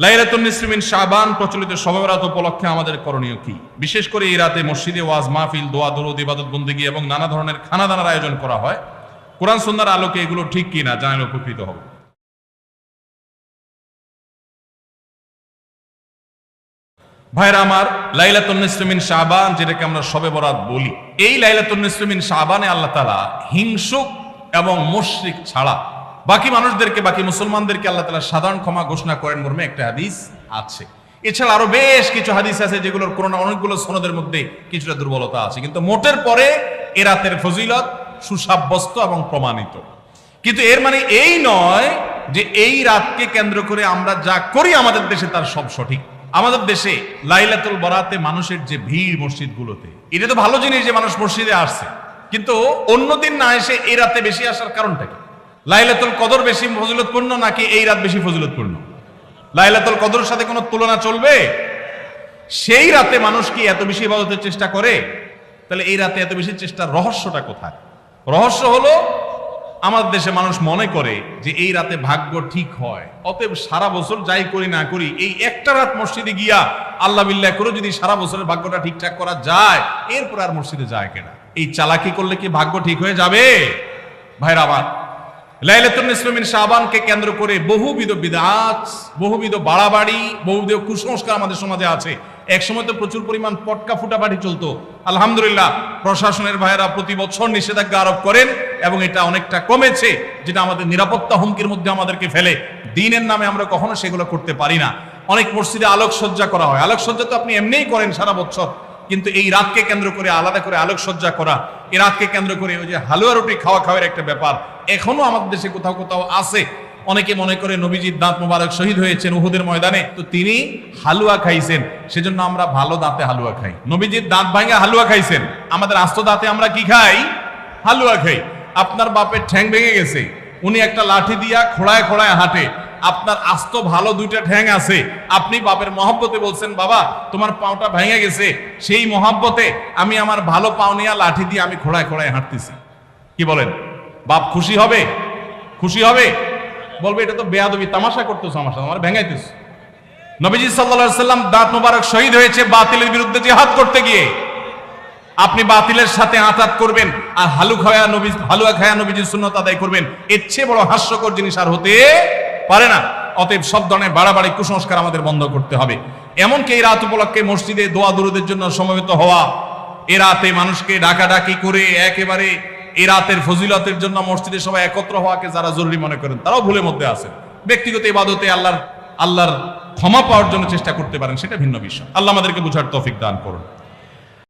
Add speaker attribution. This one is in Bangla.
Speaker 1: লাইলাতুন নিসফি মিন শাবান প্রচলিত শবে বরাত উপলক্ষে আমাদের করণীয় কি? বিশেষ করে এই রাতে মসজিদে ওয়াজ মাহফিল, দোয়া দরুদ, ইবাদত বন্দেগী এবং নানা ধরনের খানাদানার আয়োজন করা হয়। কোরআন সুন্নাহর আলোকে এগুলো ঠিক কিনা জানলে উপকৃত হব। ভাইরা আমার, লাইলাতুন নিসফি মিন শাবান যেটাকে আমরা শবে বরাত বলি, এই লাইলাতুন নিসফি মিন শাবানে আল্লাহ তাআলা হিংসুক এবং মুশরিক ছাড়া বাকি মানুষদেরকে, বাকি মুসলমানদেরকে আল্লাহ তাআলা সাধারণ ক্ষমা ঘোষণা করেন মর্মে একটা হাদিস আছে। এছাড়া আরো বেশ কিছু হাদিস আছে যেগুলোর কোনো না অনেকগুলো সনদের মধ্যে কিছুটা দুর্বলতা আছে, কিন্তু মোটের পরে এ রাতের ফজিলত সুসাব্যস্ত এবং প্রমাণিত। কিন্তু এর মানে এই নয় যে এই রাতকে কেন্দ্র করে আমরা যা করি আমাদের দেশে তার সব সঠিক। আমাদের দেশে লাইলাতুল বরাতে মানুষের যে ভিড় মসজিদগুলোতে, এটা তো ভালো জিনিস যে মানুষ মসজিদে আসছে, কিন্তু অন্যদিন না এসে এই রাতে বেশি আসার কারণটা কি? লাইলাতুল কদর বেশি ফজিলতপূর্ণ নাকি এই রাত বেশি ফজিলতপূর্ণ? লাইলাতুল কদরের সাথে কোনো তুলনা চলবে? সেই রাতে মানুষ কি এত বেশি ইবাদতের চেষ্টা করে? তাহলে এই রাতে এত বেশি চেষ্টার রহস্যটা কোথায়? রহস্য হলো আমাদের দেশে মানুষ মনে করে যে এই রাতে ভাগ্য ঠিক হয়, অতএব সারা বছর যাই করি না করি এই একটা রাত মসজিদে গিয়া আল্লাহ বিল্লাহ করে যদি সারা বছরের ভাগ্যটা ঠিকঠাক করা যায়, এরপর আর মসজিদে যায় কেনা। এই চালাকি করলে কি ভাগ্য ঠিক হয়ে যাবে? ভাইরা আমার, লাইলাতুন নিসফি মিন শাবানকে কেন্দ্র করে বহুবিধ বিদআত, বহুবিধ বাড়াবাড়ি, বহুবিধ কুসংস্কার আমাদের সমাজে আছে। এক সময় তো প্রচুর পরিমাণ পটকা ফুটাফাটি চলতো। আলহামদুলিল্লাহ, প্রশাসনের ভাইয়েরা প্রতি বছর নিষেধাজ্ঞা আরোপ করেন এবং এটা অনেকটা কমেছে, যেটা আমাদের নিরাপত্তা হুমকির মধ্যে আমাদেরকে ফেলে। দ্বীনের নামে আমরা কখনো সেগুলো করতে পারি না। অনেক মসজিদে আলোকসজ্জা করা হয়। আলোকসজ্জা তো আপনি এমনিই করেন সারা বছর, কিন্তু এই রাতকে কেন্দ্র করে আলাদা করে আলোকসজ্জা করা, এই রাতকে কেন্দ্র করে ওই যে হালুয়া রুটি খাওয়া খাওয়ার একটা ব্যাপার এখনো আমাদের দেশে কোথাও কোথাও আছে। অনেকে মনে করে নবীজির দাঁত মোবারক শহীদ হয়েছেন উহুদের ময়দানে, তো তিনি হালুয়া খাইছেন, সেজন্য আমরা ভালো দাঁতে হালুয়া খাই। নবীজির দাঁত ভাঙে হালুয়া খাইছেন, আমাদের আস্ত দাঁতে আমরা কি খাই? হালুয়া খাই। আপনার বাপের ঠ্যাং ভেঙে গেছে, উনি একটা লাঠি দিয়া খোড়ায় খোড়ায় হাঁটে, আপনার আস্ত ভালো দুইটা ঠ্যাং আছে, আপনি বাপের মহব্বতে বলছেন বাবা তোমার পাওটা ভেঙে গেছে, সেই মহব্বতে আমি আমার ভালো পাও নিয়ে লাঠি দিয়ে আমি খোড়ায় খোড়ায় হাঁটতেছি। কি বলেন? বাপ খুশি হবে? খুশি হবে? বলবে এটা তো বেয়াদবি, তামাশা করতেছ আমার সাথে, আমার ভেঙাইতেছ। নবীজি সাল্লাল্লাহু আলাইহি সাল্লাম দাঁত মোবারক শহীদ হয়েছে বাতিলের বিরুদ্ধে জিহাদ করতে গিয়ে। আপনি বাতিলের সাথে আঁতাত করবেন আর হালুয়া খায়া নবীজির সুন্নাত আদায় করবেন, এর চেয়ে বড় হাস্যকর জিনিস আর হতে পারে না। অতএব সব ধরনের বাড়াবাড়ি কুসংস্কার আমাদের বন্ধ করতে হবে। এমনকি এই রাত উপলক্ষে মসজিদে দোয়া দরুদের জন্য সমবেত হওয়া, এ রাতে মানুষকে ডাকাডাকি করে একেবারে এই রাতের ফজিলতের জন্য মসজিদে সবাই একত্র হওয়াকে যারা জরুরি মনে করেন তারাও ভুলের মধ্যে আছেন। ব্যক্তিগত ইবাদতে আল্লাহর ক্ষমা পাওয়ার জন্য চেষ্টা করতে পারেন, সেটা ভিন্ন বিষয়। আল্লাহ আমাদেরকে বুঝার তৌফিক দান করুন।